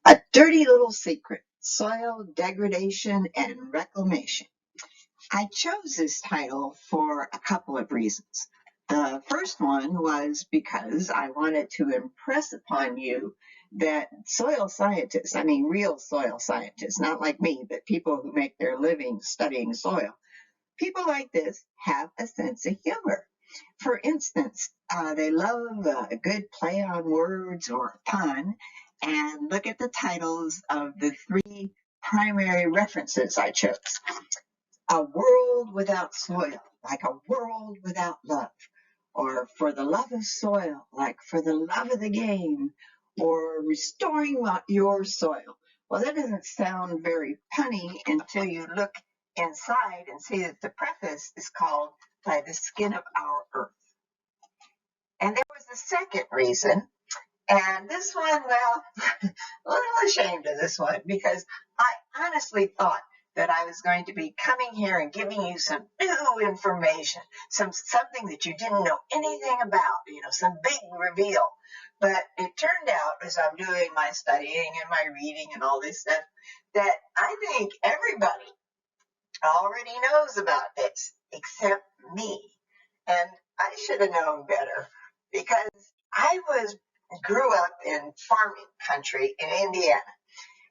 A dirty little secret, soil degradation and reclamation. I chose this title for a couple of reasons. The first one was because I wanted to impress upon you that soil scientists, I mean real soil scientists, not like me, but people who make their living studying soil, people like this have a sense of humor. For instance, they love a good play on words or a pun, and look at the titles of the three primary references I chose. A world without soil, like a world without love, or for the love of soil, like for the love of the game, or restoring your soil. Well, that doesn't sound very punny until you look inside and see that the preface is called By the Skin of Our Earth. And there was a second reason, and this one, well, a little ashamed of this one because I honestly thought that I was going to be coming here and giving you some new information, something that you didn't know anything about, some big reveal. But it turned out, as I'm doing my studying and my reading and all this stuff, that I think everybody already knows about this except me. And I should have known better because I grew up in farming country in Indiana.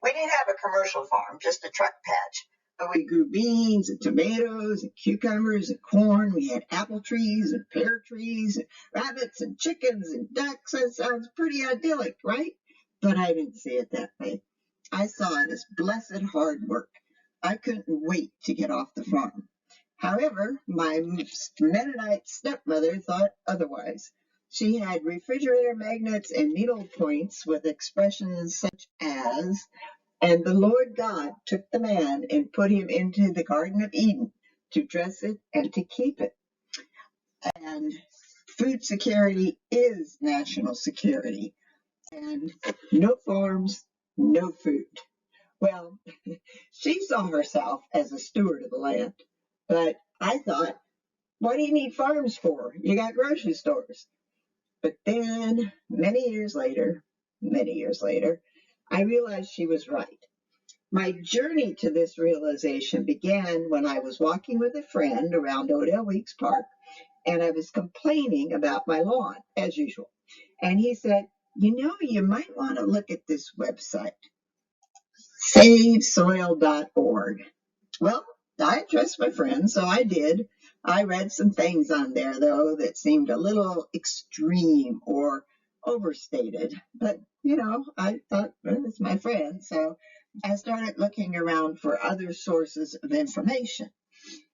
We didn't have a commercial farm, just a truck patch. But we grew beans and tomatoes and cucumbers and corn. We had apple trees and pear trees and rabbits and chickens and ducks. That sounds pretty idyllic, right? But I didn't see it that way. I saw it as blessed hard work. I couldn't wait to get off the farm. However, my Mennonite stepmother thought otherwise. She had refrigerator magnets and needle points with expressions such as, and the Lord God took the man and put him into the Garden of Eden to dress it and to keep it. And food security is national security. And no farms, no food. Well, she saw herself as a steward of the land. But I thought, what do you need farms for? You got grocery stores. But then, many years later, I realized she was right. My journey to this realization began when I was walking with a friend around Odell Weeks Park, and I was complaining about my lawn, as usual. And he said, you might want to look at this website, savesoil.org. Well, I trust my friend, so I did. I read some things on there, though, that seemed a little extreme or overstated. But, I thought, well, it's my friend. So I started looking around for other sources of information.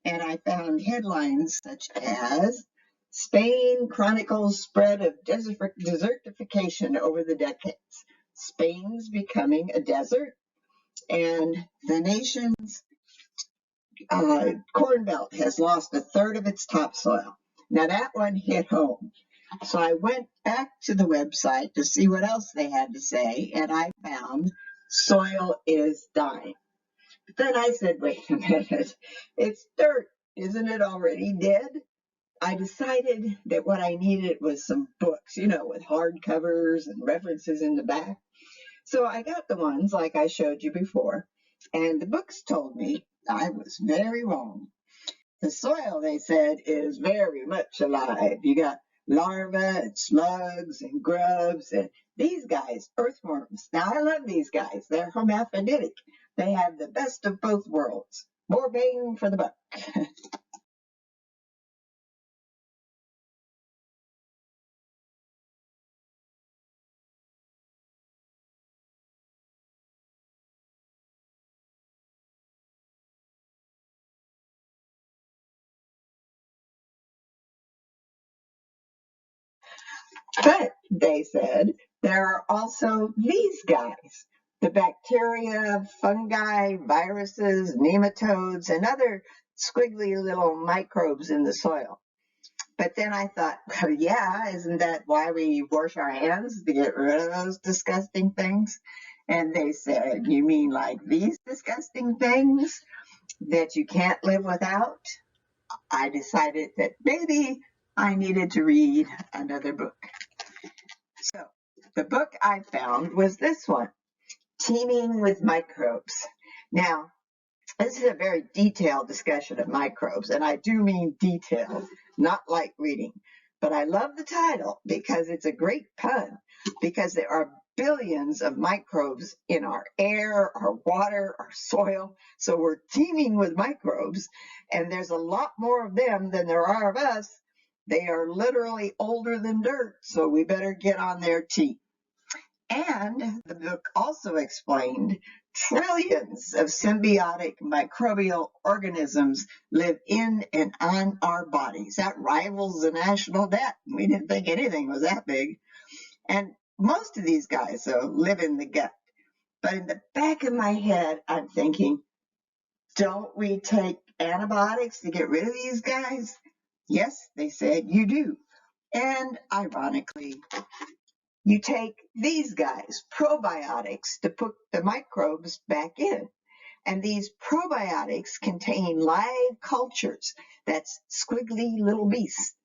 And I found headlines such as Spain chronicles spread of desertification over the decades. Spain's becoming a desert, and the nation's corn belt has lost a third of its topsoil. Now that one hit home. So I went back to the website to see what else they had to say, and I found soil is dying. But then I said, wait a minute, it's dirt. Isn't it already dead? I decided that what I needed was some books, with hardcovers and references in the back. So I got the ones like I showed you before, and the books told me I was very wrong. The soil, they said, is very much alive. You got larvae and slugs and grubs and these guys, earthworms. Now, I love these guys. They're hermaphroditic. They have the best of both worlds. More bang for the buck. But, they said, there are also these guys, the bacteria, fungi, viruses, nematodes, and other squiggly little microbes in the soil. But then I thought, well, yeah, isn't that why we wash our hands, to get rid of those disgusting things? And they said, you mean like these disgusting things that you can't live without? I decided that maybe I needed to read another book. So the book I found was this one, teeming with microbes. Now, this is a very detailed discussion of microbes, and I do mean detailed, not like reading. But I love the title because it's a great pun, because there are billions of microbes in our air, our water, our soil. So we're teeming with microbes, and there's a lot more of them than there are of us. They are literally older than dirt, so we better get on their team. And the book also explained trillions of symbiotic microbial organisms live in and on our bodies. That rivals the national debt. We didn't think anything was that big. And most of these guys, though, live in the gut. But in the back of my head, I'm thinking, don't we take antibiotics to get rid of these guys? Yes, they said, you do. And ironically, you take these guys, probiotics, to put the microbes back in. And these probiotics contain live cultures, that's squiggly little beasts,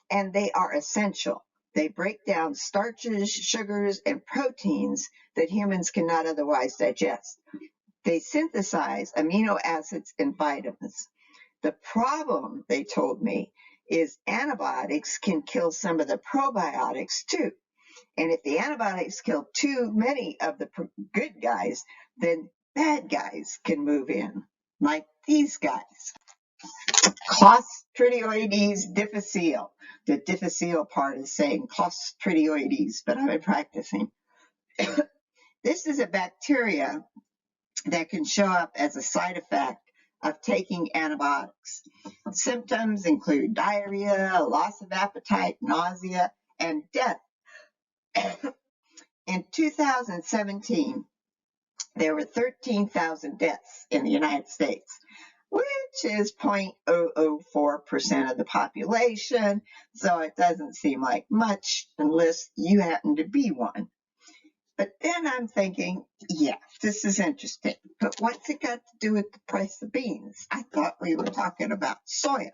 and they are essential. They break down starches, sugars, and proteins that humans cannot otherwise digest. They synthesize amino acids and vitamins. The problem, they told me, is antibiotics can kill some of the probiotics too. And if the antibiotics kill too many of the good guys, then bad guys can move in, like these guys. Clostridioides difficile. The difficile part is saying Clostridioides, but I've been practicing. This is a bacteria that can show up as a side effect of taking antibiotics. Symptoms include diarrhea, loss of appetite, nausea, and death. In 2017, there were 13,000 deaths in the United States, which is 0.004% of the population, so it doesn't seem like much unless you happen to be one. But then I'm thinking, yeah, this is interesting, but what's it got to do with the price of beans? I thought we were talking about soya.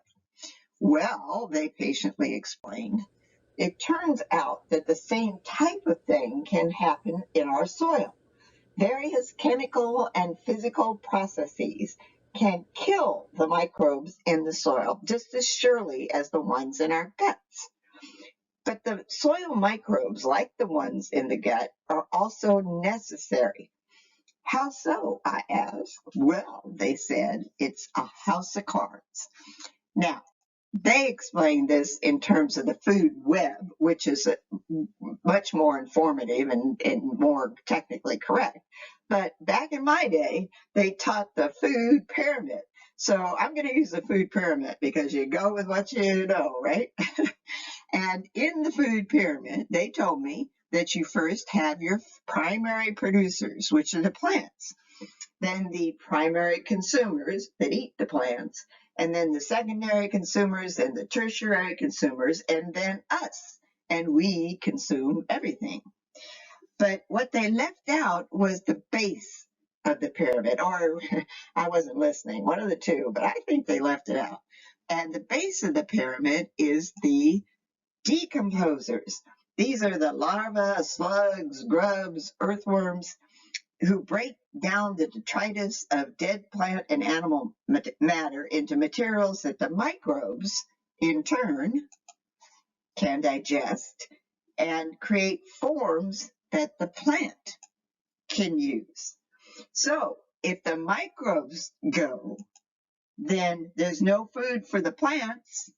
Well, they patiently explained, it turns out that the same type of thing can happen in our soil. Various chemical and physical processes can kill the microbes in the soil just as surely as the ones in our guts. But the soil microbes, like the ones in the gut, are also necessary. How so? I asked. Well, they said, it's a house of cards. Now, they explain this in terms of the food web, which is much more informative and more technically correct. But back in my day, they taught the food pyramid. So I'm going to use the food pyramid because you go with what you know, right? And in the food pyramid, they told me that you first have your primary producers, which are the plants, then the primary consumers that eat the plants, and then the secondary consumers and the tertiary consumers, and then us. And we consume everything. But what they left out was the base of the pyramid, or I wasn't listening, one of the two, but I think they left it out. And the base of the pyramid is the decomposers. These are the larvae, slugs, grubs, earthworms who break down the detritus of dead plant and animal matter into materials that the microbes, in turn, can digest and create forms that the plant can use. So if the microbes go, then there's no food for the plants,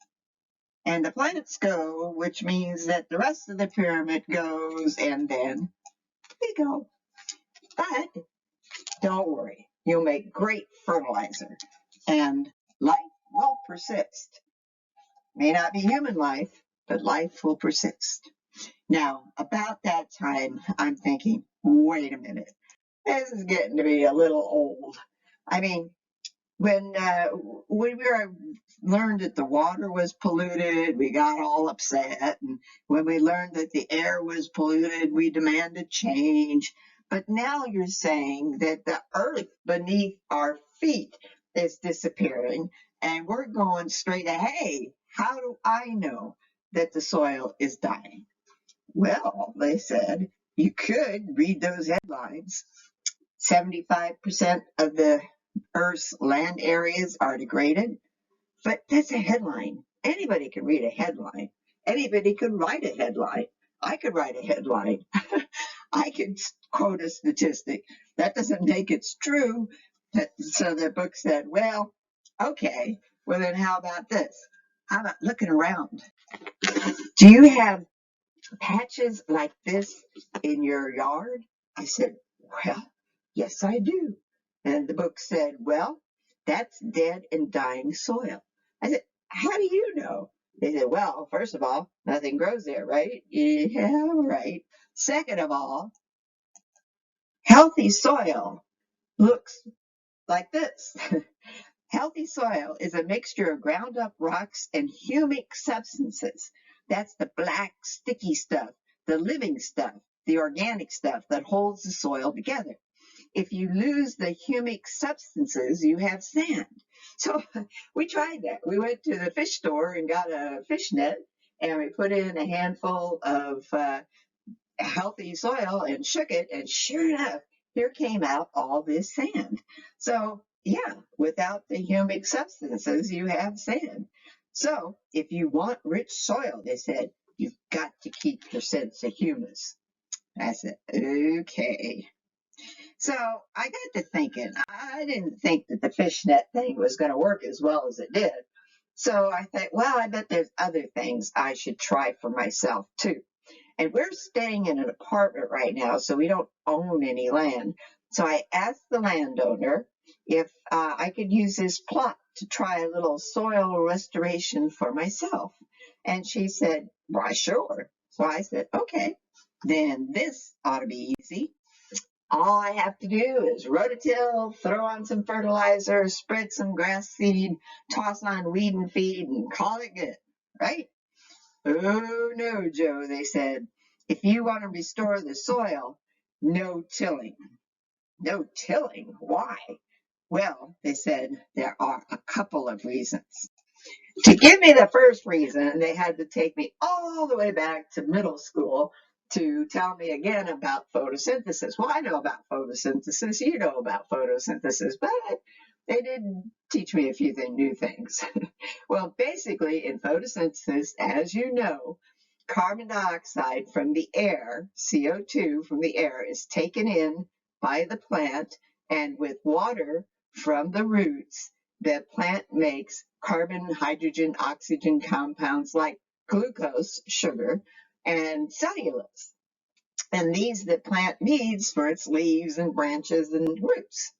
and the plants go, which means that the rest of the pyramid goes, and then we go. But don't worry, you'll make great fertilizer, and life will persist. May not be human life, but life will persist. Now, about that time, I'm thinking, wait a minute, this is getting to be a little old. I mean, when we learned that the water was polluted, we got all upset. And when we learned that the air was polluted, we demanded change. But now you're saying that the earth beneath our feet is disappearing, and we're going straight ahead. Hey, how do I know that the soil is dying? Well, they said, you could read those headlines. 75% of the Earth's land areas are degraded. But that's a headline. Anybody can read a headline. Anybody could write a headline. I could write a headline. I could quote a statistic. That doesn't make it true. So the book said, well, okay, well then how about this? How about looking around? Do you have patches like this in your yard? I said, well, yes, I do. And the book said, well, that's dead and dying soil. I said, how do you know? They said, well, first of all, nothing grows there, right? Yeah, right. Second of all, healthy soil looks like this. Healthy soil is a mixture of ground up rocks and humic substances. That's the black, sticky stuff, the living stuff, the organic stuff that holds the soil together. If you lose the humic substances, you have sand. So we tried that. We went to the fish store and got a fish net, and we put in a handful of healthy soil and shook it, and sure enough, here came out all this sand. So yeah, without the humic substances, you have sand. So if you want rich soil, they said, you've got to keep your sense of humus. I said, okay. So I got to thinking, I didn't think that the fishnet thing was going to work as well as it did. So I thought, well, I bet there's other things I should try for myself too. And we're staying in an apartment right now, so we don't own any land. So I asked the landowner if I could use this plot to try a little soil restoration for myself. And she said, why, sure. So I said, okay, then this ought to be easy. All I have to do is rototill, throw on some fertilizer, spread some grass seed, toss on weed and feed, and call it good, right? Oh, no, Joe, they said. If you want to restore the soil, no tilling. No tilling? Why? Well, they said there are a couple of reasons. To give me the first reason, they had to take me all the way back to middle school to tell me again about photosynthesis. Well, I know about photosynthesis, you know about photosynthesis, but they did teach me a few new things. Well, basically in photosynthesis, as you know, carbon dioxide from the air, CO2 from the air, is taken in by the plant, and with water from the roots, the plant makes carbon, hydrogen, oxygen compounds like glucose, sugar, and cellulose. And these the plant needs for its leaves and branches and roots.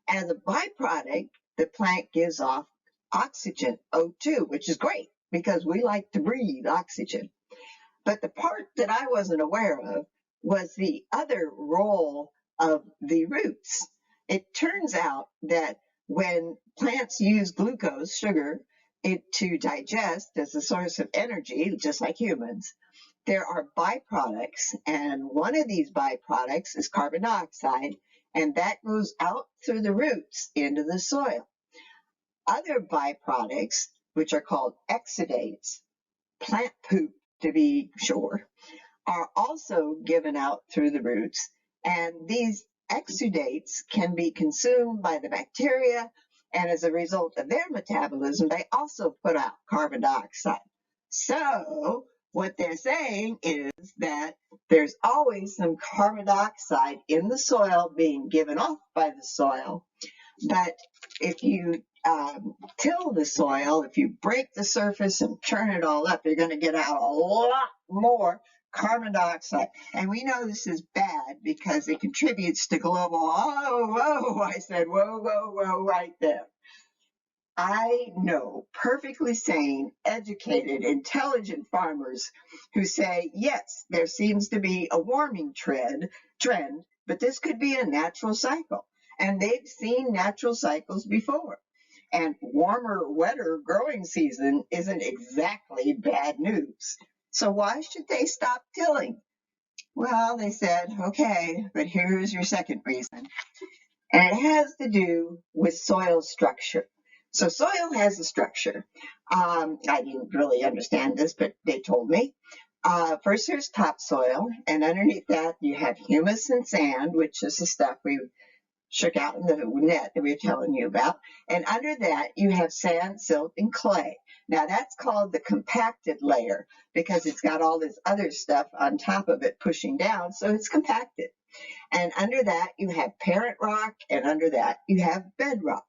As a byproduct, the plant gives off oxygen, O2, which is great because we like to breathe oxygen. But the part that I wasn't aware of was the other role of the roots. It turns out that when plants use glucose, sugar, to digest as a source of energy, just like humans, there are byproducts, and one of these byproducts is carbon dioxide, and that goes out through the roots into the soil. Other byproducts, which are called exudates, plant poop to be sure, are also given out through the roots, and these exudates can be consumed by the bacteria, and as a result of their metabolism, they also put out carbon dioxide. So what they're saying is that there's always some carbon dioxide in the soil being given off by the soil, but if you till the soil, if you break the surface and churn it all up, you're going to get out a lot more carbon dioxide. And we know this is bad because it contributes to global, I said, whoa, right there. I know perfectly sane, educated, intelligent farmers who say, yes, there seems to be a warming trend, but this could be a natural cycle. And they've seen natural cycles before. And warmer, wetter growing season isn't exactly bad news. So why should they stop tilling? Well, they said, okay, but here's your second reason. And it has to do with soil structure. So soil has a structure. I didn't really understand this, but they told me. First, there's topsoil, and underneath that, you have humus and sand, which is the stuff we shook out in the net that we were telling you about. And under that, you have sand, silt, and clay. Now, that's called the compacted layer because it's got all this other stuff on top of it pushing down, so it's compacted. And under that, you have parent rock, and under that, you have bedrock.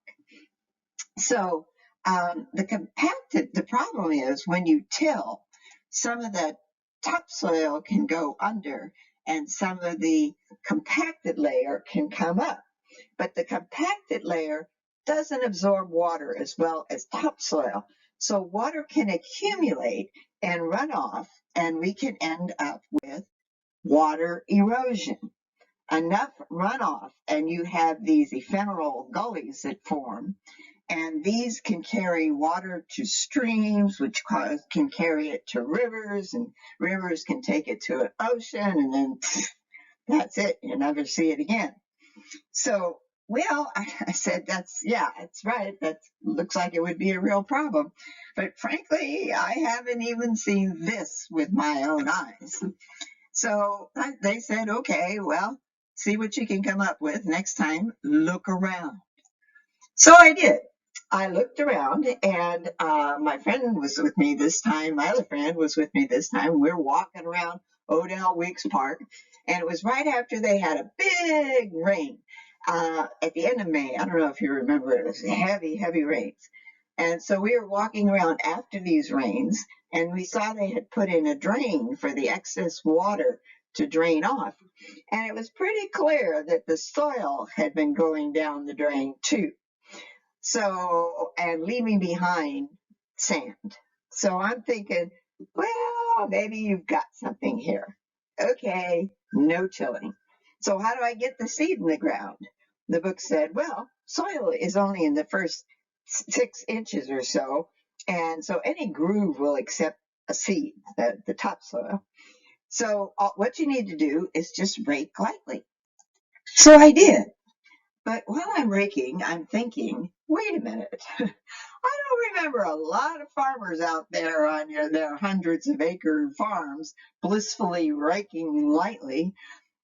So the problem is when you till, some of the topsoil can go under and some of the compacted layer can come up. But the compacted layer doesn't absorb water as well as topsoil. So water can accumulate and run off, and we can end up with water erosion. Enough runoff, and you have these ephemeral gullies that form. And these can carry water to streams, which can carry it to rivers, and rivers can take it to an ocean, and then that's it. You never see it again. So, well, I said, that's right. That looks like it would be a real problem. But frankly, I haven't even seen this with my own eyes. So they said, okay, well, see what you can come up with next time. Look around. So I did. I looked around, and my friend was with me this time. My other friend was with me this time. We're walking around Odell Weeks Park, and it was right after they had a big rain at the end of May. I don't know if you remember, it was heavy, heavy rains. And so we were walking around after these rains, and we saw they had put in a drain for the excess water to drain off. And it was pretty clear that the soil had been going down the drain too. So, and leaving behind sand. So I'm thinking, well, maybe you've got something here. Okay, no tilling. So how do I get the seed in the ground? The book said, well, soil is only in the first 6 inches or so, and so any groove will accept a seed, the topsoil. So what you need to do is just rake lightly. So I did. But while I'm raking, I'm thinking, wait a minute. I don't remember a lot of farmers out there on their hundreds of acre farms blissfully raking lightly.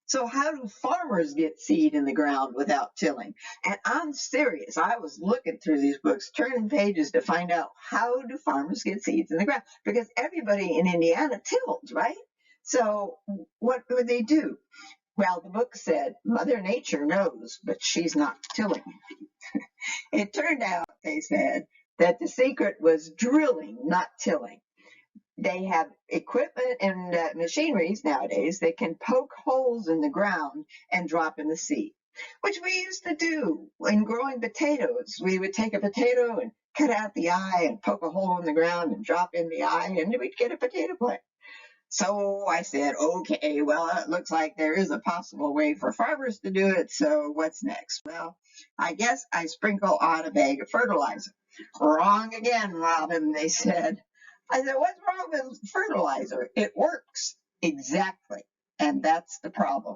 So how do farmers get seed in the ground without tilling? And I'm serious. I was looking through these books, turning pages to find out, how do farmers get seeds in the ground? Because everybody in Indiana tilled, right? So what would they do? Well, the book said, Mother Nature knows, but she's not tilling. It turned out, they said, that the secret was drilling, not tilling. They have equipment and machineries nowadays that can poke holes in the ground and drop in the seed, which we used to do in growing potatoes. We would take a potato and cut out the eye and poke a hole in the ground and drop in the eye, and we'd get a potato plant. So I said, okay, well, it looks like there is a possible way for farmers to do it, so what's next? Well, I guess I sprinkle on a bag of fertilizer. Wrong again, Robin, they said. I said, what's wrong with fertilizer? It works. Exactly. And that's the problem.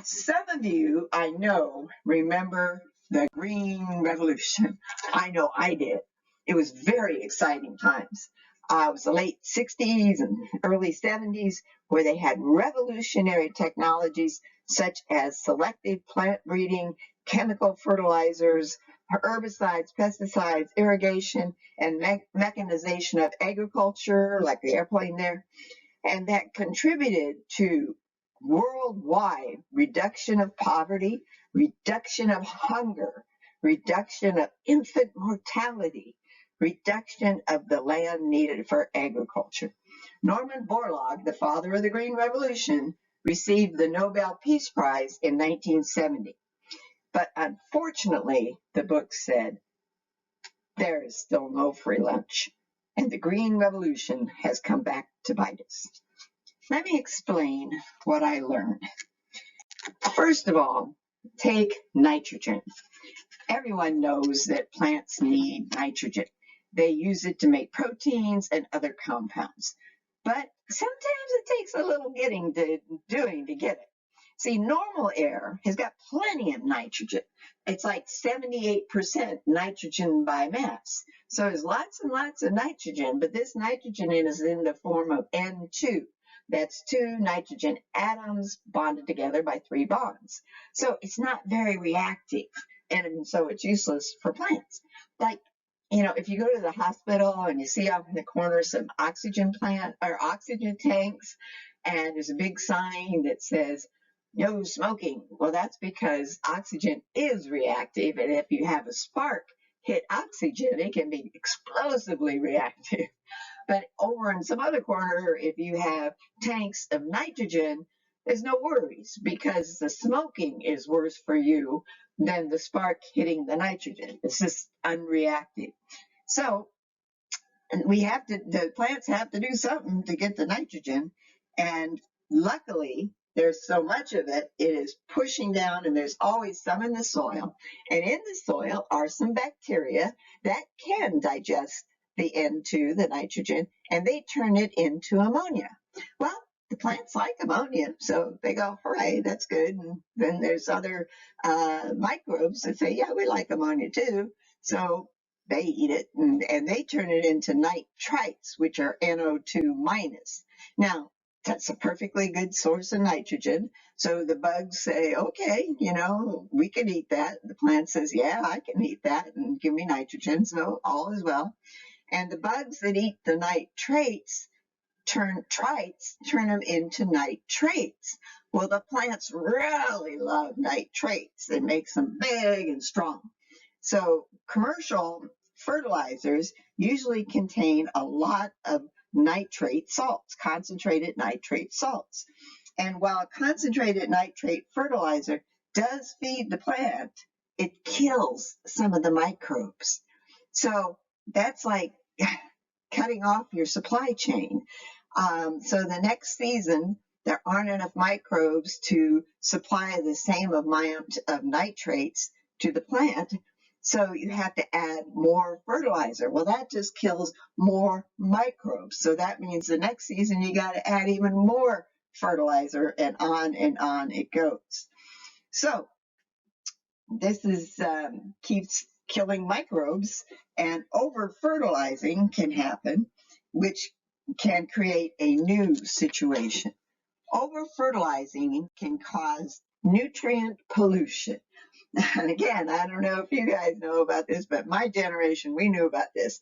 Some of you, I know, remember the Green Revolution. I know I did. It was very exciting times. It was the late 60s and early 70s where they had revolutionary technologies such as selective plant breeding, chemical fertilizers, herbicides, pesticides, irrigation, and mechanization of agriculture, like the airplane there. And that contributed to worldwide reduction of poverty, reduction of hunger, reduction of infant mortality, reduction of the land needed for agriculture. Norman Borlaug, the father of the Green Revolution, received the Nobel Peace Prize in 1970. But unfortunately, the book said, there is still no free lunch, and the Green Revolution has come back to bite us. Let me explain what I learned. First of all, take nitrogen. Everyone knows that plants need nitrogen. They use it to make proteins and other compounds. But sometimes it takes a little doing to get it. See, normal air has got plenty of nitrogen. It's like 78% nitrogen by mass. So there's lots and lots of nitrogen, but this nitrogen is in the form of N2. That's 2 nitrogen atoms bonded together by 3 bonds. So it's not very reactive, and so it's useless for plants. Like, if you go to the hospital and you see off in the corner some oxygen plant or oxygen tanks, and there's a big sign that says no smoking. Well, that's because oxygen is reactive, and if you have a spark hit oxygen, it can be explosively reactive. But over in some other corner, if you have tanks of nitrogen, there's no worries because the smoking is worse for you than the spark hitting the nitrogen. It's just unreactive. So the plants have to do something to get the nitrogen, and luckily there's so much of it, it is pushing down, and there's always some in the soil, and in the soil are some bacteria that can digest the N2, the nitrogen, and they turn it into ammonia. Well, the plants like ammonia, so they go, hooray, that's good. And then there's other microbes that say, yeah, we like ammonia too. So they eat it, and they turn it into nitrites, which are NO2 minus. Now, that's a perfectly good source of nitrogen. So the bugs say, okay, we can eat that. The plant says, yeah, I can eat that and give me nitrogen. So all is well. And the bugs that eat the nitrates turn them into nitrates. Well, the plants really love nitrates. It makes them big and strong. So commercial fertilizers usually contain a lot of nitrate salts, concentrated nitrate salts. And while concentrated nitrate fertilizer does feed the plant, it kills some of the microbes. So that's like cutting off your supply chain. So the next season, there aren't enough microbes to supply the same amount of nitrates to the plant. So you have to add more fertilizer. Well, that just kills more microbes. So that means the next season you got to add even more fertilizer, and on it goes. So this keeps killing microbes, and over fertilizing can happen, which can create a new situation. Over fertilizing can cause nutrient pollution. And again, I don't know if you guys know about this, but my generation, we knew about this.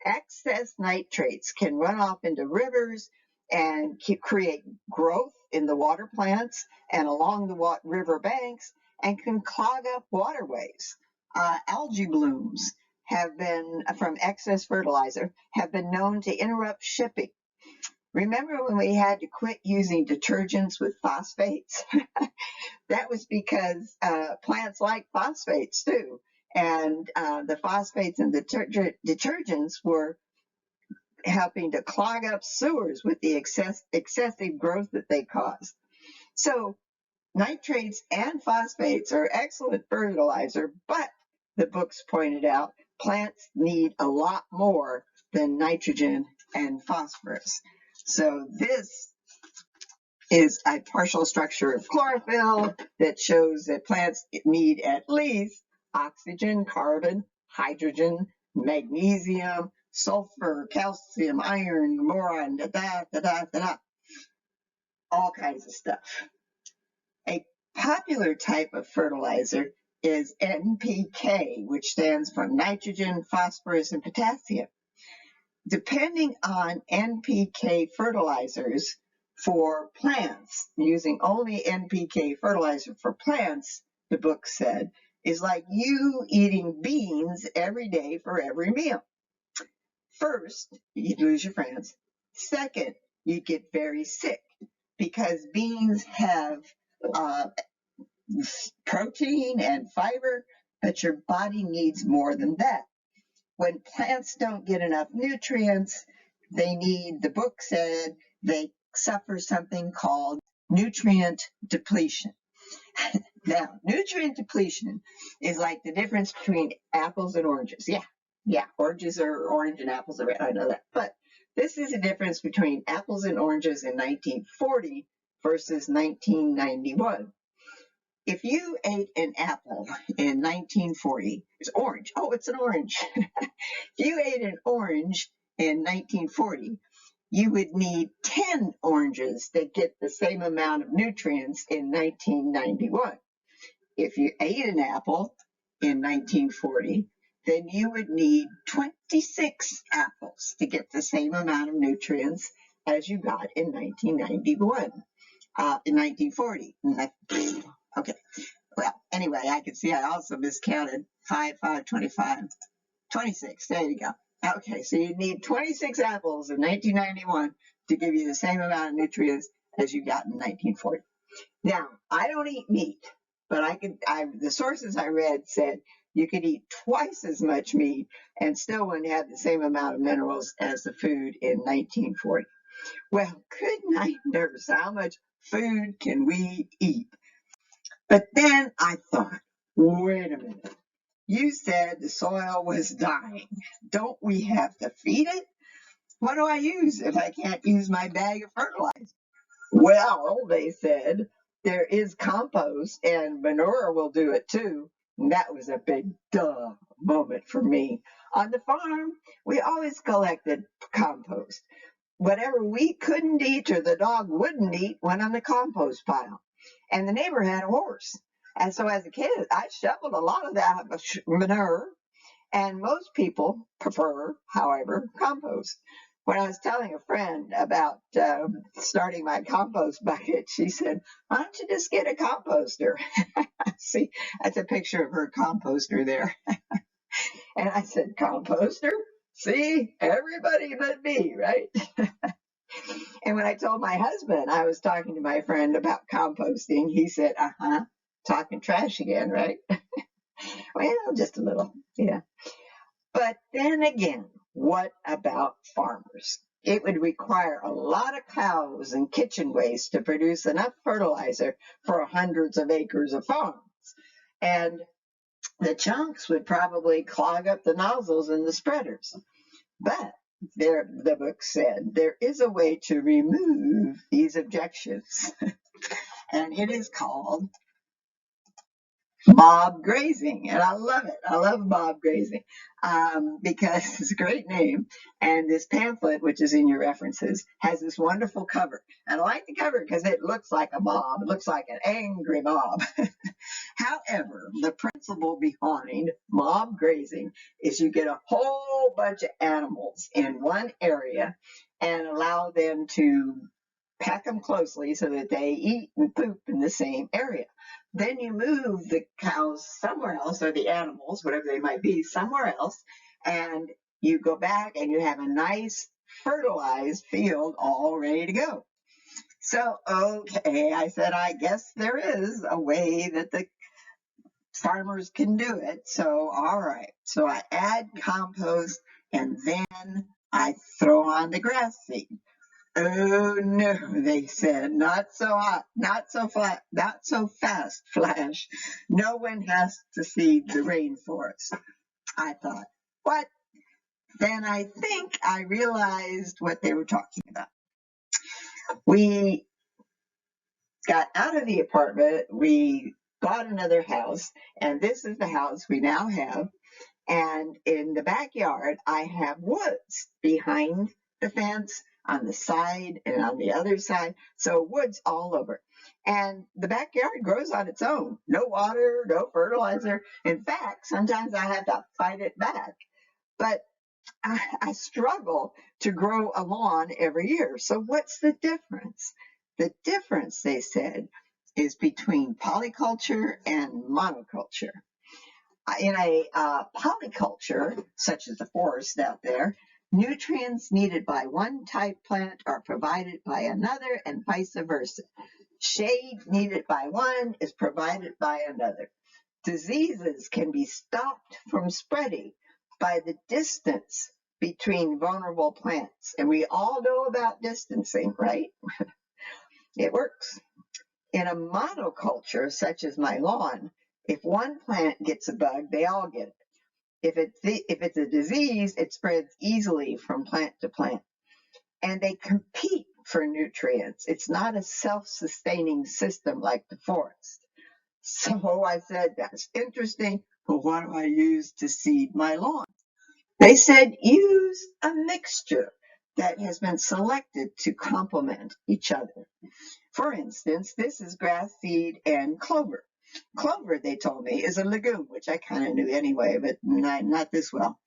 Excess nitrates can run off into rivers and create growth in the water plants and along the river banks, and can clog up waterways. Algae blooms from excess fertilizer, have been known to interrupt shipping. Remember when we had to quit using detergents with phosphates? That was because plants like phosphates too. And the phosphates and detergents were helping to clog up sewers with the excessive growth that they caused. So nitrates and phosphates are excellent fertilizer, but the books pointed out plants need a lot more than nitrogen and phosphorus. So this is a partial structure of chlorophyll that shows that plants need at least oxygen, carbon, hydrogen, magnesium, sulfur, calcium, iron, boron, all kinds of stuff. A popular type of fertilizer is NPK, which stands for nitrogen, phosphorus, and potassium. Depending on NPK fertilizers for plants, using only NPK fertilizer for plants, the book said, is like you eating beans every day for every meal. First, you'd lose your friends. Second, you get very sick because beans have protein and fiber, but your body needs more than that. When plants don't get enough nutrients, the book said, they suffer something called nutrient depletion. Now, nutrient depletion is like the difference between apples and oranges. Yeah, oranges are orange and apples are red. I know that. But this is the difference between apples and oranges in 1940 versus 1991. If you ate an apple in 1940, it's orange. Oh, it's an orange. If you ate an orange in 1940, you would need 10 oranges to get the same amount of nutrients in 1991. If you ate an apple in 1940, then you would need 26 apples to get the same amount of nutrients as you got in 1991, in 1940. Okay, well, anyway, I can see I also miscounted 5, 25, 26. There you go. Okay, so you need 26 apples in 1991 to give you the same amount of nutrients as you got in 1940. Now, I don't eat meat, but the sources I read said you could eat twice as much meat and still wouldn't have the same amount of minerals as the food in 1940. Well, good night, nurse. How much food can we eat? But then I thought, wait a minute. You said the soil was dying. Don't we have to feed it? What do I use if I can't use my bag of fertilizer? Well, they said, there is compost and manure will do it too. And that was a big duh moment for me. On the farm, we always collected compost. Whatever we couldn't eat or the dog wouldn't eat went on the compost pile. And the neighbor had a horse. And so as a kid, I shoveled a lot of that manure. And most people prefer, however, compost. When I was telling a friend about starting my compost bucket, she said, why don't you just get a composter? See, that's a picture of her composter there. And I said, composter? See, everybody but me, right? And when I told my husband I was talking to my friend about composting, he said, talking trash again, right? Well, just a little, yeah. But then again, what about farmers? It would require a lot of cows and kitchen waste to produce enough fertilizer for hundreds of acres of farms. And the chunks would probably clog up the nozzles in the spreaders. But the book said there is a way to remove these objections. And it is called mob grazing, and I love it. I love mob grazing because it's a great name. And this pamphlet, which is in your references, has this wonderful cover. And I like the cover because it looks like a mob. It looks like an angry mob. However, the principle behind mob grazing is you get a whole bunch of animals in one area and allow them to pack them closely so that they eat and poop in the same area. Then you move the cows somewhere else, or the animals, whatever they might be, somewhere else, and you go back and you have a nice fertilized field all ready to go. So, okay, I said, I guess there is a way that the farmers can do it. So, all right. So I add compost and then I throw on the grass seed. Oh no, they said, not so hot, not so fast, Flash. No one has to seed the rainforest. I thought, what? Then I think I realized what they were talking about. We got out of the apartment, we bought another house, and this is the house we now have. And in the backyard, I have woods behind the fence, on the side and on the other side. So woods all over. And the backyard grows on its own. No water, no fertilizer. In fact, sometimes I have to fight it back. But I struggle to grow a lawn every year. So what's the difference? The difference, they said, is between polyculture and monoculture. In a polyculture, such as the forest out there, nutrients needed by one type plant are provided by another and vice versa. Shade needed by one is provided by another. Diseases can be stopped from spreading by the distance between vulnerable plants. And we all know about distancing, right? It works. In a monoculture, such as my lawn, if one plant gets a bug, they all get it. If it's a disease, it spreads easily from plant to plant. And they compete for nutrients. It's not a self-sustaining system like the forest. So I said, that's interesting, but what do I use to seed my lawn? They said, use a mixture. that has been selected to complement each other. For instance, this is grass seed and clover. Clover, they told me, is a legume, which I kind of knew anyway, but not this well.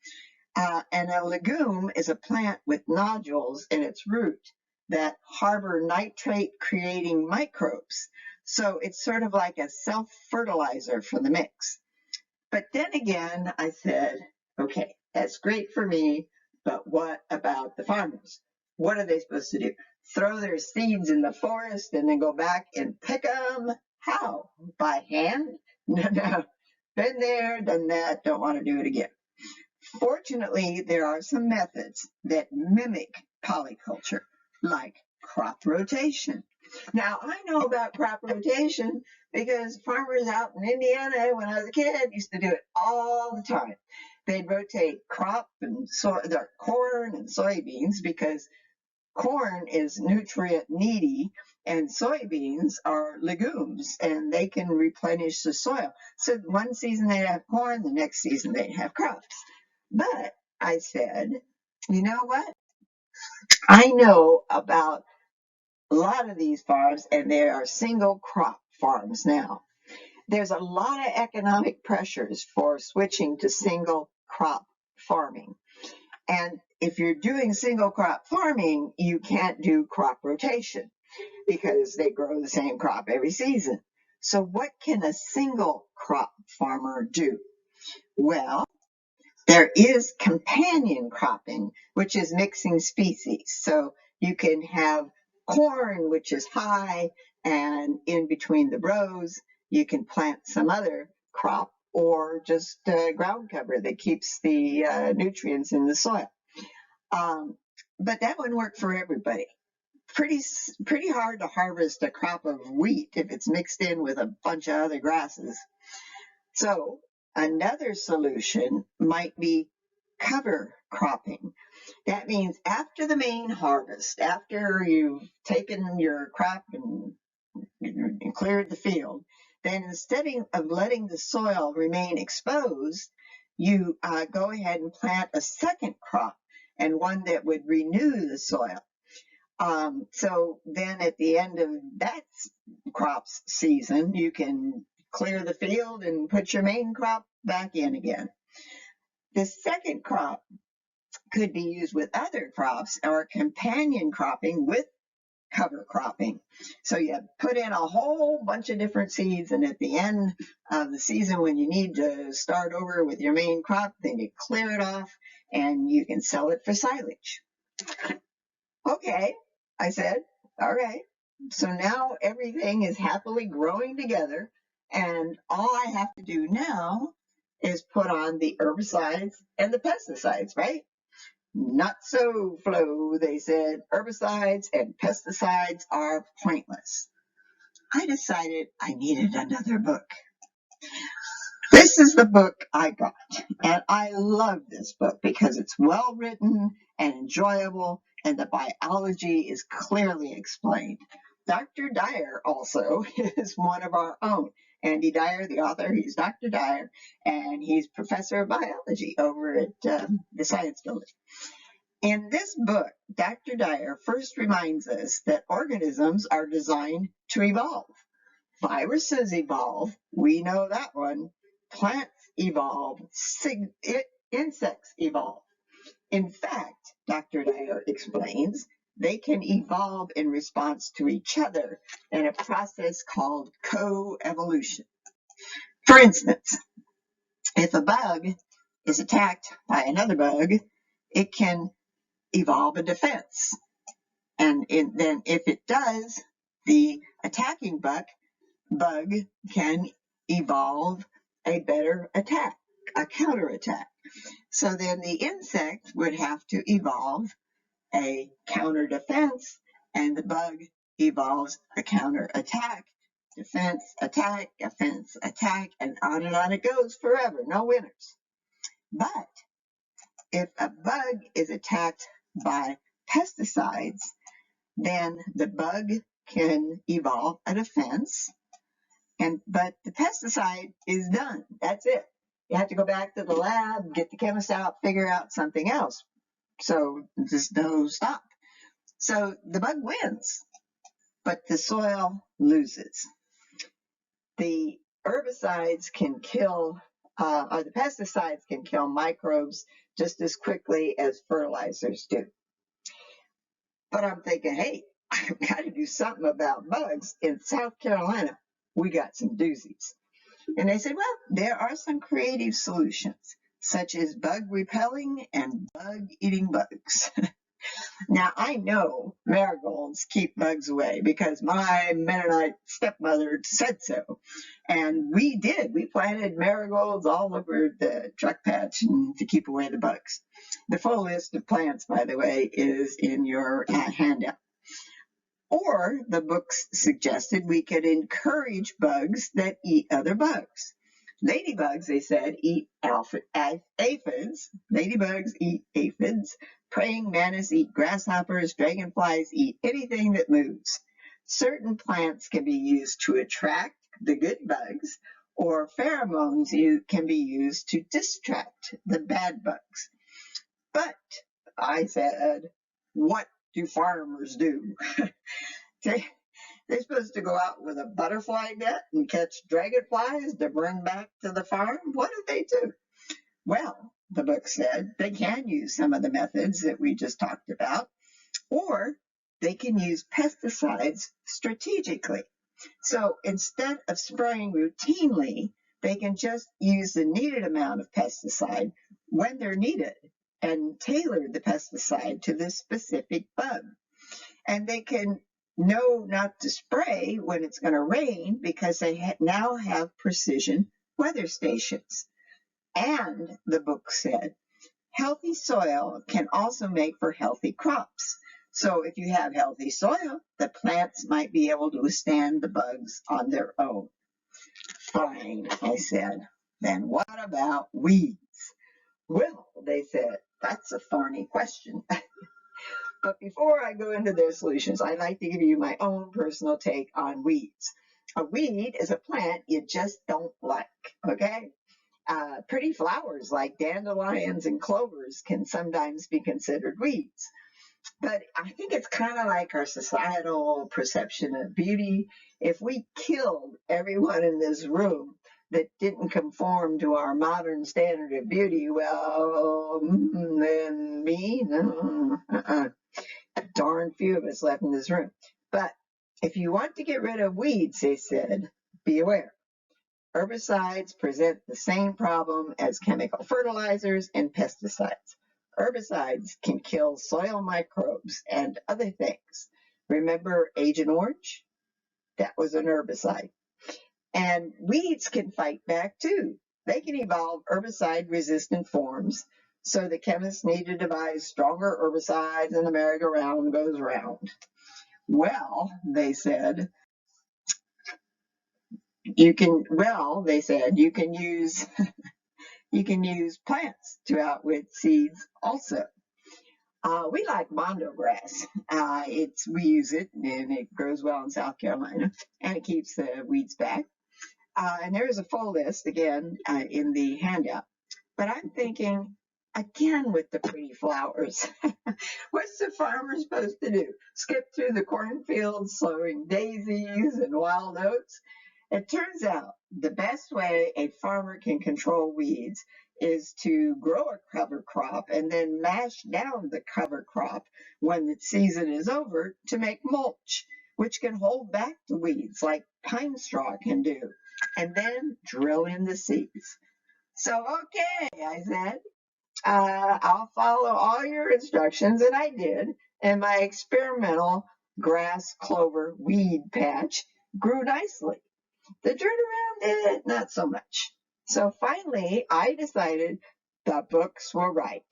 And a legume is a plant with nodules in its root that harbor nitrate-creating microbes. So it's sort of like a self-fertilizer for the mix. But then again, I said, okay, that's great for me, but what about the farmers? What are they supposed to do? Throw their seeds in the forest and then go back and pick them? How? By hand? No. Been there, done that, don't want to do it again. Fortunately, there are some methods that mimic polyculture, like crop rotation. Now, I know about crop rotation because farmers out in Indiana, when I was a kid, used to do it all the time. They'd rotate crop and corn and soybeans because corn is nutrient needy and soybeans are legumes and they can replenish the soil. So one season they'd have corn, the next season they'd have crops. But I said, you know what? I know about a lot of these farms, and they are single crop farms now. There's a lot of economic pressures for switching to single crop farming. And if you're doing single crop farming, you can't do crop rotation because they grow the same crop every season. So what can a single crop farmer do? Well, there is companion cropping, which is mixing species. So you can have corn, which is high, and in between the rows, you can plant some other crop or just ground cover that keeps the nutrients in the soil. But that wouldn't work for everybody. Pretty hard to harvest a crop of wheat if it's mixed in with a bunch of other grasses. So another solution might be cover cropping. That means after the main harvest, after you've taken your crop and cleared the field, then instead of letting the soil remain exposed, you go ahead and plant a second crop and one that would renew the soil. So then at the end of that crops season, you can clear the field and put your main crop back in again. The second crop could be used with other crops or companion cropping with cover cropping. So you put in a whole bunch of different seeds, and at the end of the season when you need to start over with your main crop, then you clear it off and you can sell it for silage. Okay, I said, all right. So now everything is happily growing together, and all I have to do now is put on the herbicides and the pesticides, right? Not so, Flo, they said. Herbicides and pesticides are pointless. I decided I needed another book. This is the book I got, and I love this book because it's well written and enjoyable, and the biology is clearly explained. Dr. Dyer also is one of our own. Andy Dyer, the author, he's Dr. Dyer, and he's professor of biology over at the Science Building. In this book, Dr. Dyer first reminds us that organisms are designed to evolve. Viruses evolve, we know that one. Plants evolve, insects evolve. In fact, Dr. Dyer explains, they can evolve in response to each other in a process called coevolution. For instance, if a bug is attacked by another bug, it can evolve a defense. And then if it does, the attacking bug can evolve a better attack, a counterattack. So then the insect would have to evolve a counter defense, and the bug evolves a counter attack, defense, attack, offense, attack, and on it goes forever. No winners. But if a bug is attacked by pesticides, then the bug can evolve a defense, but the pesticide is done. That's it. You have to go back to the lab, get the chemist out, figure out something else. So there's no stop. So the bug wins, but the soil loses. The herbicides can kill, or the pesticides can kill microbes just as quickly as fertilizers do. But I'm thinking, hey, I've got to do something about bugs. In South Carolina, we got some doozies. And they said, well, there are some creative solutions, such as bug repelling and bug eating bugs. Now, I know marigolds keep bugs away because my Mennonite stepmother said so. And we did. We planted marigolds all over the truck patch to keep away the bugs. The full list of plants, by the way, is in your handout. Or the books suggested we could encourage bugs that eat other bugs. Ladybugs, they said, eat aphids. Ladybugs eat aphids. Praying mantis eat grasshoppers. Dragonflies eat anything that moves. Certain plants can be used to attract the good bugs, or pheromones can be used to distract the bad bugs. But, I said, what do farmers do? They're supposed to go out with a butterfly net and catch dragonflies to bring back to the farm? What do they do? Well, the book said they can use some of the methods that we just talked about, or they can use pesticides strategically. So instead of spraying routinely, they can just use the needed amount of pesticide when they're needed and tailor the pesticide to this specific bug. And they can know not to spray when it's going to rain because they now have precision weather stations. And the book said, healthy soil can also make for healthy crops. So if you have healthy soil, the plants might be able to withstand the bugs on their own. Fine, I said. Then what about weeds? Well, they said, that's a thorny question. But before I go into their solutions, I'd like to give you my own personal take on weeds. A weed is a plant you just don't like, okay? Pretty flowers like dandelions and clovers can sometimes be considered weeds. But I think it's kind of like our societal perception of beauty. If we killed everyone in this room that didn't conform to our modern standard of beauty, well, then me, no, darn few of us left in this room. But if you want to get rid of weeds, they said, be aware. Herbicides present the same problem as chemical fertilizers and pesticides. Herbicides can kill soil microbes and other things. Remember Agent Orange? That was an herbicide. And weeds can fight back too. They can evolve herbicide-resistant forms, so the chemists need to devise stronger herbicides and the merry-go-round goes round. Well, they said, you can use plants to outwit seeds also. We like mondo grass. We use it and it grows well in South Carolina and it keeps the weeds back. And there is a full list again in the handout. But I'm thinking, again with the pretty flowers, what's the farmer supposed to do? Skip through the cornfields sowing daisies and wild oats? It turns out the best way a farmer can control weeds is to grow a cover crop and then mash down the cover crop when the season is over to make mulch, which can hold back the weeds like pine straw can do, and then drill in the seeds. So, okay, I said, I'll follow all your instructions, and I did, and my experimental grass clover weed patch grew nicely. The dirt around it, not so much. So finally, I decided the books were right.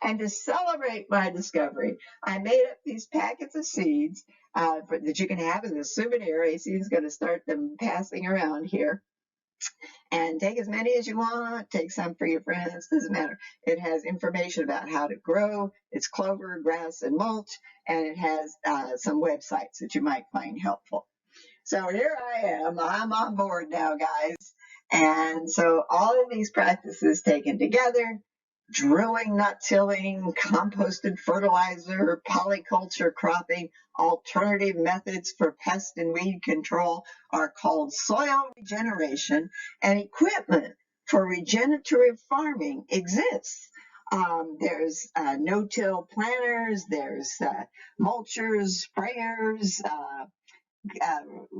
And to celebrate my discovery, I made up these packets of seeds that you can have as a souvenir. AC is going to start them passing around here. And take as many as you want, take some for your friends, doesn't matter. It has information about how to grow, it's clover, grass, and mulch, and it has some websites that you might find helpful. So here I am, I'm on board now, guys. And so all of these practices taken together drilling, not tilling, composted fertilizer, polyculture cropping, alternative methods for pest and weed control are called soil regeneration, and equipment for regenerative farming exists. There's no-till planters, there's mulchers, sprayers,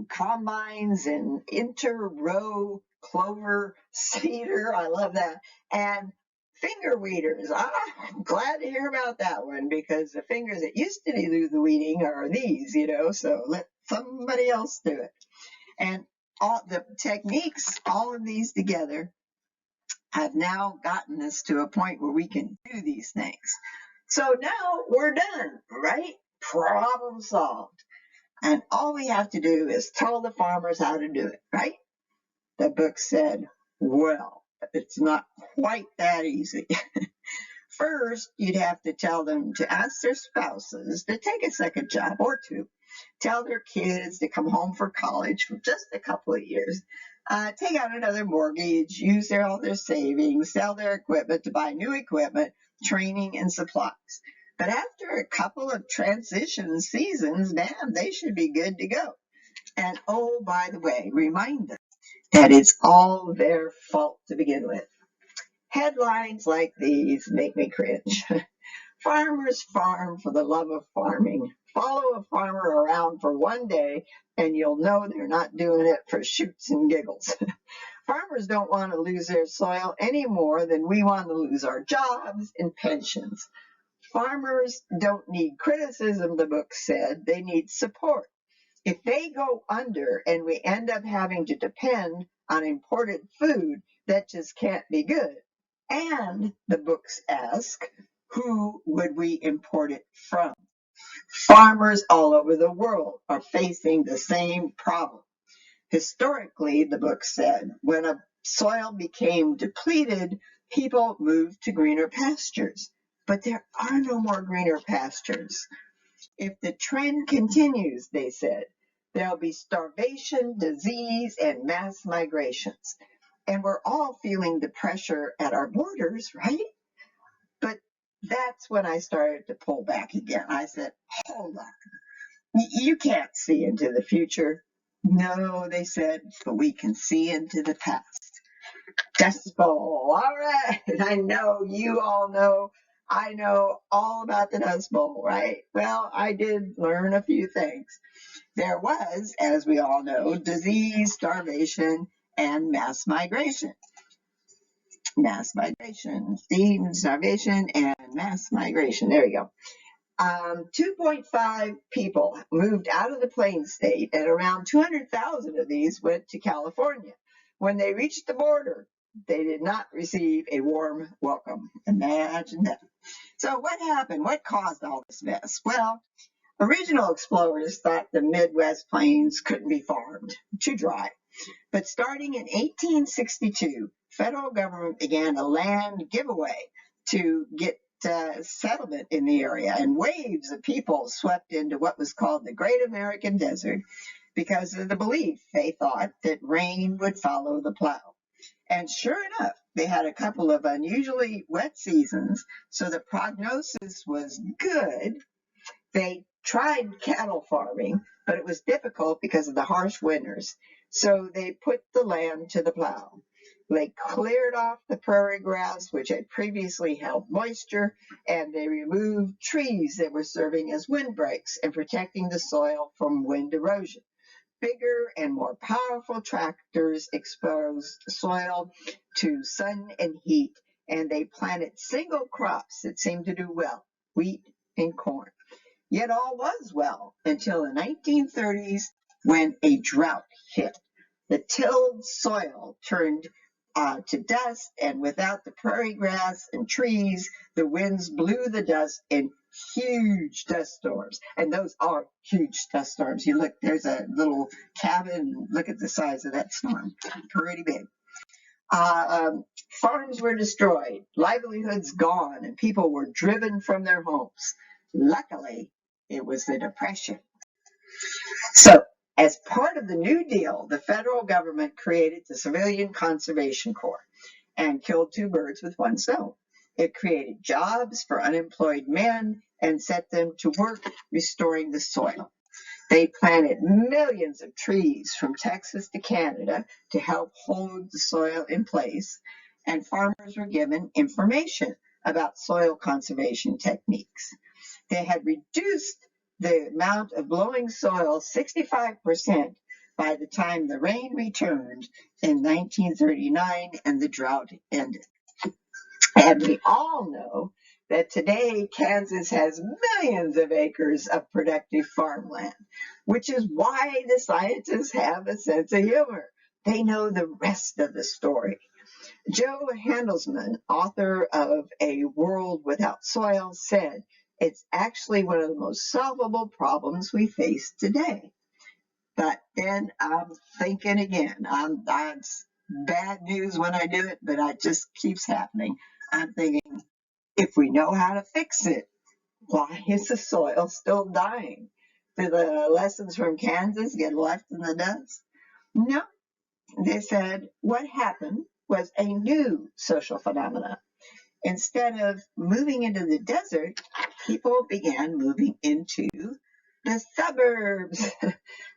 combines, and inter-row clover seeder. I love that. And finger weeders. I'm glad to hear about that one because the fingers that used to do the weeding are these, so let somebody else do it. And all the techniques, all of these together, have now gotten us to a point where we can do these things. So now we're done, right? Problem solved. And all we have to do is tell the farmers how to do it, right? The book said, well, it's not quite that easy. First, you'd have to tell them to ask their spouses to take a second job or two, tell their kids to come home for college for just a couple of years, take out another mortgage, use all their savings, sell their equipment to buy new equipment, training, and supplies. But after a couple of transition seasons, damn, they should be good to go. And oh, by the way, remind them that it's all their fault to begin with. Headlines like these make me cringe. Farmers farm for the love of farming. Follow a farmer around for one day and you'll know they're not doing it for shoots and giggles. Farmers don't want to lose their soil any more than we want to lose our jobs and pensions. Farmers don't need criticism, the book said. They need support. If they go under and we end up having to depend on imported food, that just can't be good. And the books ask, who would we import it from? Farmers all over the world are facing the same problem. Historically, the book said, when a soil became depleted, people moved to greener pastures. But there are no more greener pastures. If the trend continues, they said, there'll be starvation, disease, and mass migrations. And we're all feeling the pressure at our borders, right? But that's when I started to pull back again. I said, hold on. You can't see into the future. No, they said, but we can see into the past. Dust Bowl. All right. I know you all know. I know all about the Dust Bowl, right? Well, I did learn a few things. There was, as we all know, disease, starvation, and mass migration. Mass migration, starvation, and mass migration. There you go. 2.5 people moved out of the Plains state, and around 200,000 of these went to California. When they reached the border, they did not receive a warm welcome. Imagine that. So what happened? What caused all this mess? Well, original explorers thought the Midwest plains couldn't be farmed, too dry. But starting in 1862, federal government began a land giveaway to get settlement in the area, and waves of people swept into what was called the Great American Desert because of the belief, they thought, that rain would follow the plow. And sure enough, they had a couple of unusually wet seasons, so the prognosis was good. They tried cattle farming, but it was difficult because of the harsh winters. So they put the land to the plow. They cleared off the prairie grass, which had previously held moisture, and they removed trees that were serving as windbreaks and protecting the soil from wind erosion. Bigger and more powerful tractors exposed the soil to sun and heat, and they planted single crops that seemed to do well, wheat and corn. Yet all was well until the 1930s when a drought hit. The tilled soil turned to dust, and without the prairie grass and trees, the winds blew the dust in huge dust storms. And those are huge dust storms. You look, there's a little cabin, look at the size of that storm, pretty big. Farms were destroyed, livelihoods gone, and people were driven from their homes. Luckily, it was the Depression. So, as part of the New Deal, the federal government created the Civilian Conservation Corps and killed two birds with one stone. It created jobs for unemployed men and set them to work restoring the soil. They planted millions of trees from Texas to Canada to help hold the soil in place, and farmers were given information about soil conservation techniques. They had reduced the amount of blowing soil 65% by the time the rain returned in 1939 and the drought ended. And we all know that today Kansas has millions of acres of productive farmland, which is why the scientists have a sense of humor. They know the rest of the story. Joe Handelsman, author of A World Without Soil, said it's actually one of the most solvable problems we face today. But then I'm thinking again, that's bad news when I do it, but it just keeps happening. I'm thinking, if we know how to fix it, why is the soil still dying? Do the lessons from Kansas get left in the dust? No, they said what happened was a new social phenomenon. Instead of moving into the desert, people began moving into the suburbs.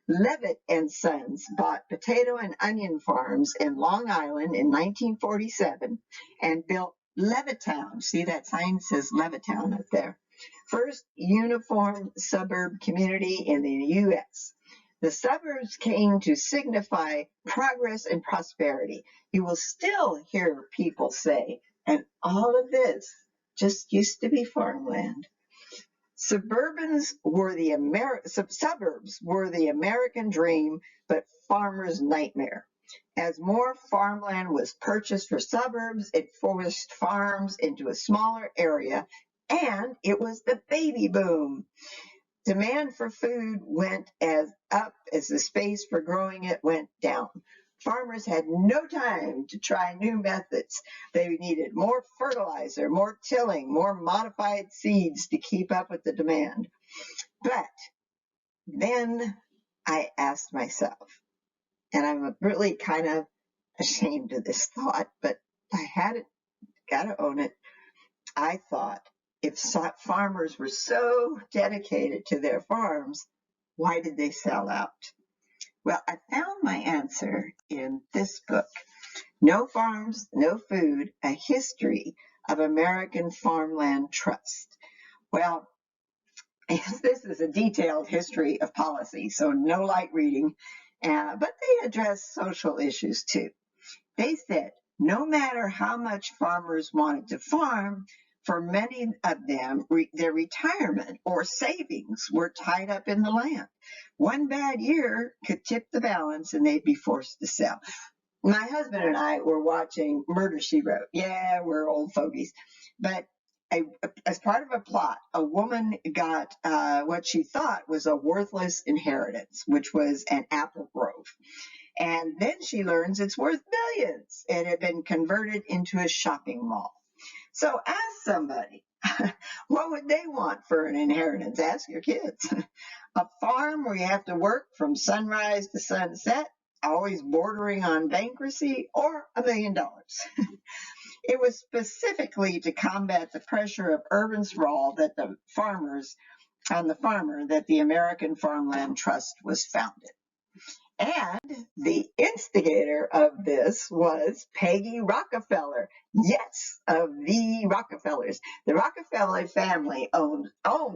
Levitt and Sons bought potato and onion farms in Long Island in 1947 and built Levittown. See that sign says Levittown up there. First uniform suburb community in the U.S. The suburbs came to signify progress and prosperity. You will still hear people say, and all of this just used to be farmland. Suburbs were the American dream, but farmers' nightmare. As more farmland was purchased for suburbs, it forced farms into a smaller area, and it was the baby boom. Demand for food went up as the space for growing it went down. Farmers had no time to try new methods. They needed more fertilizer, more tilling, more modified seeds to keep up with the demand. But then I asked myself, and I'm really kind of ashamed of this thought, but I had it, got to own it. I thought, if farmers were so dedicated to their farms, why did they sell out? Well, I found my answer in this book, No Farms, No Food, A History of American Farmland Trust. Well, this is a detailed history of policy, so no light reading, but they address social issues too. They said no matter how much farmers wanted to farm, for many of them, their retirement or savings were tied up in the land. One bad year could tip the balance and they'd be forced to sell. My husband and I were watching Murder, She Wrote. Yeah, we're old fogies. But as part of a plot, a woman got what she thought was a worthless inheritance, which was an apple grove. And then she learns it's worth millions. It had been converted into a shopping mall. So ask somebody, what would they want for an inheritance? Ask your kids. A farm where you have to work from sunrise to sunset, always bordering on bankruptcy, or $1 million. It was specifically to combat the pressure of urban sprawl that the farmer that the American Farmland Trust was founded. And the instigator of this was Peggy Rockefeller. Yes, of the Rockefellers. The Rockefeller family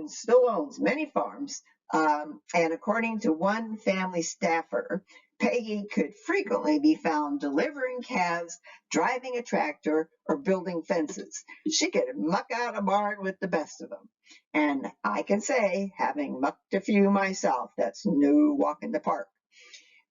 still owns many farms. And according to one family staffer, Peggy could frequently be found delivering calves, driving a tractor, or building fences. She could muck out a barn with the best of them. And I can say, having mucked a few myself, that's no walk in the park.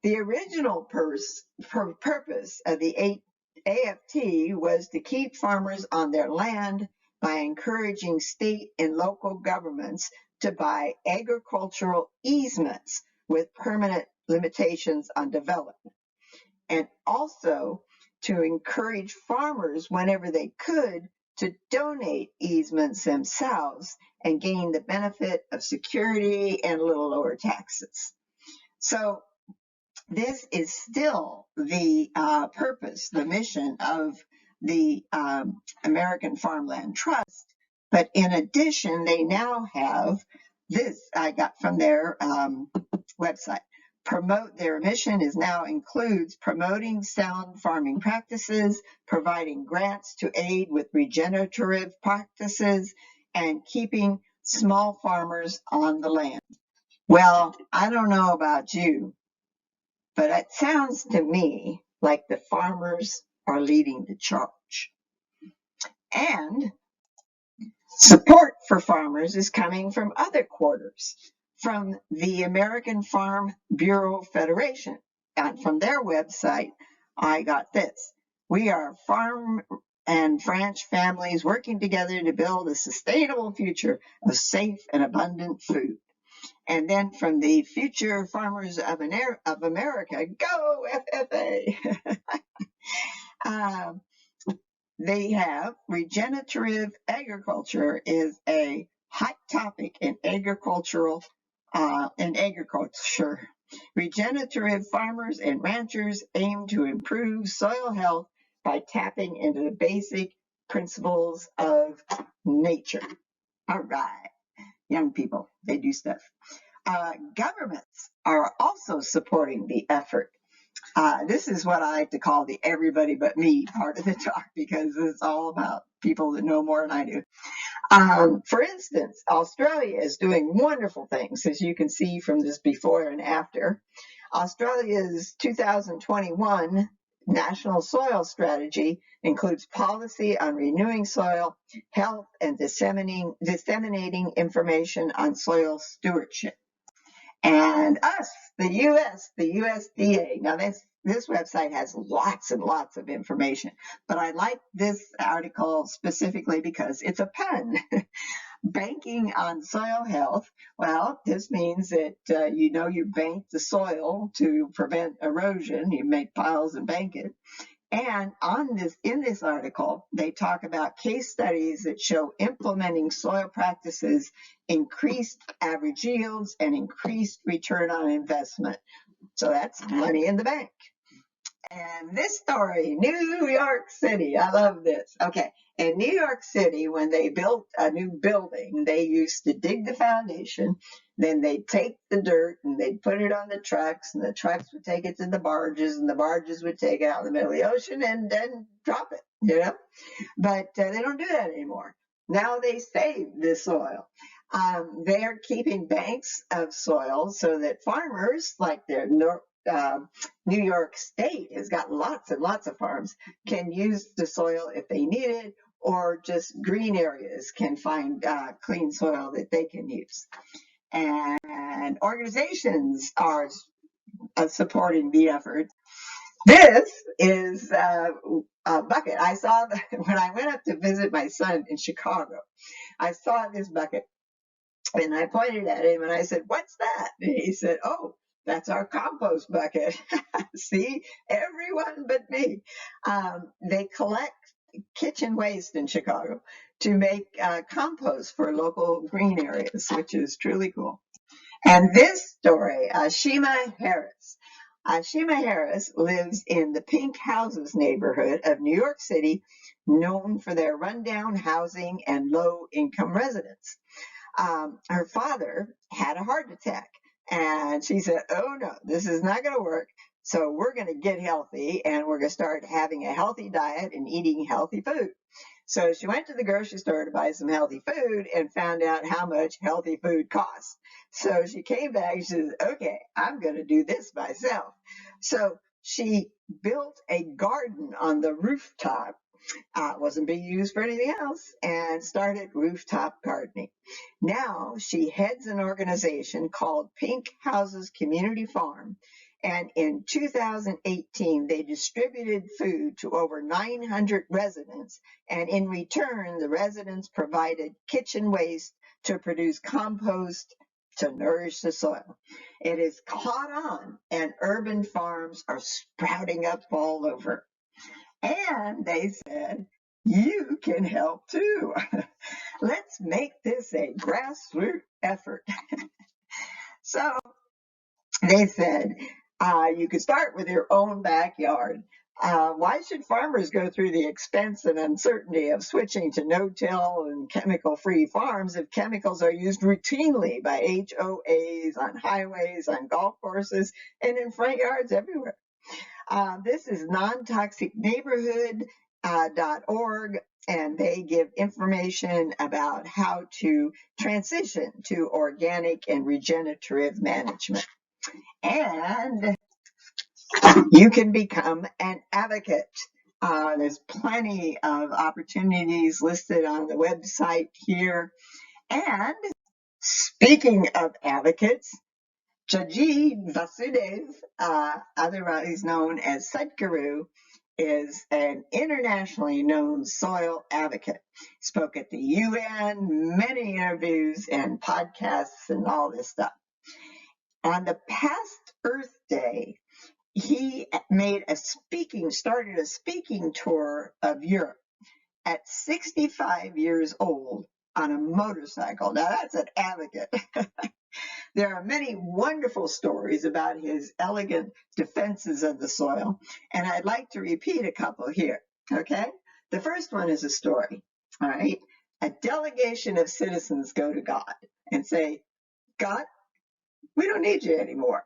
The original purpose of the AFT was to keep farmers on their land by encouraging state and local governments to buy agricultural easements with permanent limitations on development, and also to encourage farmers whenever they could to donate easements themselves and gain the benefit of security and a little lower taxes. So this is still the purpose, the mission of the American Farmland Trust. But in addition, they now have this I got from their website. Their mission is now includes promoting sound farming practices, providing grants to aid with regenerative practices, and keeping small farmers on the land. Well, I don't know about you, but it sounds to me like the farmers are leading the charge. And support for farmers is coming from other quarters, from the American Farm Bureau Federation. And from their website, I got this. We are farm and ranch families working together to build a sustainable future of safe and abundant food. And then from the Future Farmers of America, go FFA! They have regenerative agriculture is a hot topic in agriculture. Regenerative farmers and ranchers aim to improve soil health by tapping into the basic principles of nature. All right, young people, they do stuff. Governments are also supporting the effort. This is what I like to call the everybody but me part of the talk, because it's all about people that know more than I do. For instance, Australia is doing wonderful things, as you can see from this before and after. Australia's 2021 National Soil Strategy includes policy on renewing soil health and disseminating information on soil stewardship. And us, the U.S., the USDA. Now, this website has lots and lots of information, but I like this article specifically because it's a pun. Banking on soil health. Well, this means that you bank the soil to prevent erosion. You make piles and bank it. And in this article, they talk about case studies that show implementing soil practices increased average yields and increased return on investment. So that's money in the bank. And this story, New York City, I love this. Okay, in New York City, when they built a new building, they used to dig the foundation, then they'd take the dirt and they'd put it on the trucks, and the trucks would take it to the barges, and the barges would take it out in the middle of the ocean and then drop it, But they don't do that anymore. Now they save the soil. They're keeping banks of soil so that farmers, like their New York State has got lots and lots of farms, can use the soil if they need it, or just green areas can find clean soil that they can use. And organizations are supporting the effort. This is a bucket. I saw when I went up to visit my son in Chicago, I saw this bucket and I pointed at him and I said, "What's that?" And he said, "Oh, that's our compost bucket." See, everyone but me. They collect kitchen waste in Chicago to make compost for local green areas, which is truly cool. And this story, Shima Harris. Shima Harris lives in the Pink Houses neighborhood of New York City, known for their rundown housing and low-income residents. Her father had a heart attack, and she said, "Oh no, this is not going to work. So we're going to get healthy, and we're going to start having a healthy diet and eating healthy food." So she went to the grocery store to buy some healthy food and found out how much healthy food costs. So she came back and she said, "Okay, I'm going to do this myself." So she built a garden on the rooftop. Wasn't being used for anything else, and started rooftop gardening. Now she heads an organization called Pink Houses Community Farm, and in 2018 they distributed food to over 900 residents, and in return the residents provided kitchen waste to produce compost to nourish the soil. It is caught on, and urban farms are sprouting up all over. And they said, "You can help too. Let's make this a grassroots effort." So they said, you could start with your own backyard. Why should farmers go through the expense and uncertainty of switching to no-till and chemical-free farms if chemicals are used routinely by HOAs, on highways, on golf courses, and in front yards everywhere? This is nontoxicneighborhood.org, and they give information about how to transition to organic and regenerative management. And you can become an advocate. There's plenty of opportunities listed on the website here. And speaking of advocates, Jaji Vasudev, otherwise known as Sadhguru, is an internationally known soil advocate. Spoke at the UN, many interviews and podcasts and all this stuff. On the past Earth Day, he started a speaking tour of Europe at 65 years old on a motorcycle. Now that's an advocate. There are many wonderful stories about his elegant defenses of the soil, and I'd like to repeat a couple here, okay? The first one is a story, all right? A delegation of citizens go to God and say, God, we don't need you anymore.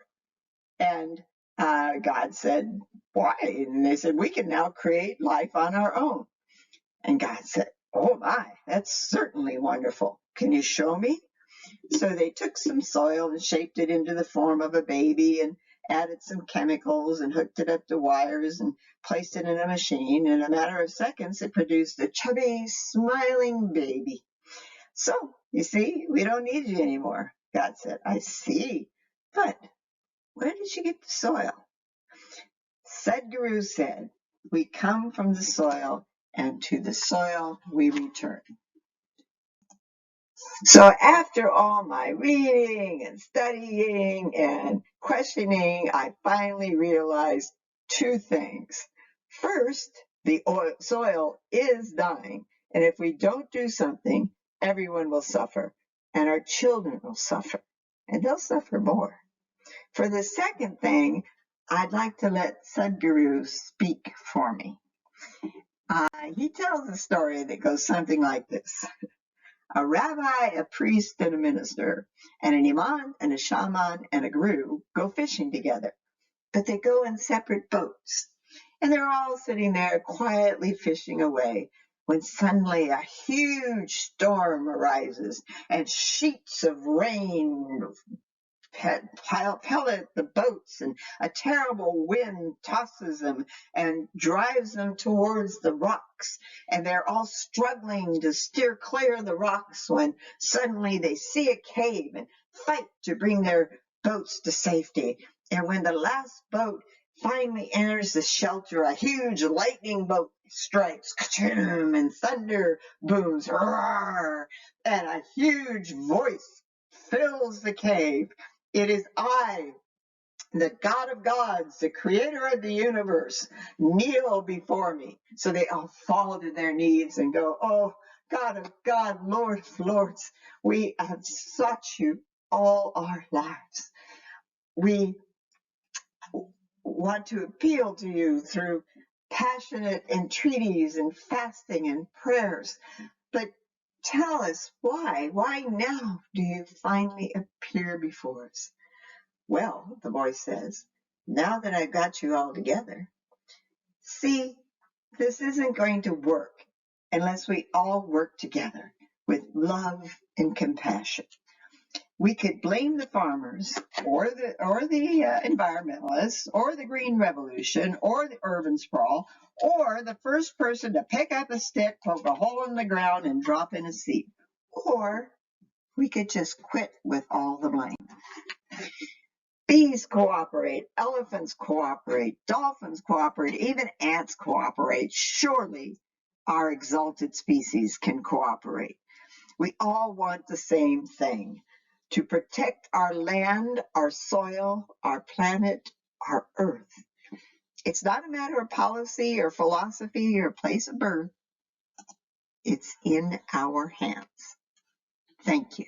And God said, why? And they said, we can now create life on our own. And God said, oh my, that's certainly wonderful. Can you show me? So they took some soil and shaped it into the form of a baby and added some chemicals and hooked it up to wires and placed it in a machine. In a matter of seconds, it produced a chubby, smiling baby. So, you see, we don't need you anymore. God said, I see. But where did you get the soil? Sadhguru said, we come from the soil, and to the soil we return. So after all my reading and studying and questioning, I finally realized two things. First, the soil is dying, and if we don't do something, everyone will suffer, and our children will suffer, and they'll suffer more. For the second thing, I'd like to let Sadhguru speak for me. He tells a story that goes something like this. A rabbi, a priest, and a minister, and an imam, and a shaman, and a guru go fishing together, but they go in separate boats. And they're all sitting there quietly fishing away when suddenly a huge storm arises and sheets of rain pellet the boats, and a terrible wind tosses them and drives them towards the rocks, and they're all struggling to steer clear of the rocks when suddenly they see a cave and fight to bring their boats to safety. And when the last boat finally enters the shelter, a huge lightning bolt strikes, and thunder booms, roar, and a huge voice fills the cave. It is I, the God of gods, the creator of the universe, kneel before me. So they all fall to their knees and go, oh, God of God, Lord of lords, we have sought you all our lives. We want to appeal to you through passionate entreaties and fasting and prayers. But tell us why now do you finally appear before us? Well, the voice says, now that I've got you all together, see, this isn't going to work unless we all work together with love and compassion. We could blame the farmers or the environmentalists or the green revolution or the urban sprawl or the first person to pick up a stick, poke a hole in the ground, and drop in a seed. Or we could just quit with all the blame. Bees cooperate, elephants cooperate, dolphins cooperate, even ants cooperate. Surely our exalted species can cooperate. We all want the same thing, to protect our land, our soil, our planet, our earth. It's not a matter of policy or philosophy or place of birth. It's in our hands. Thank you.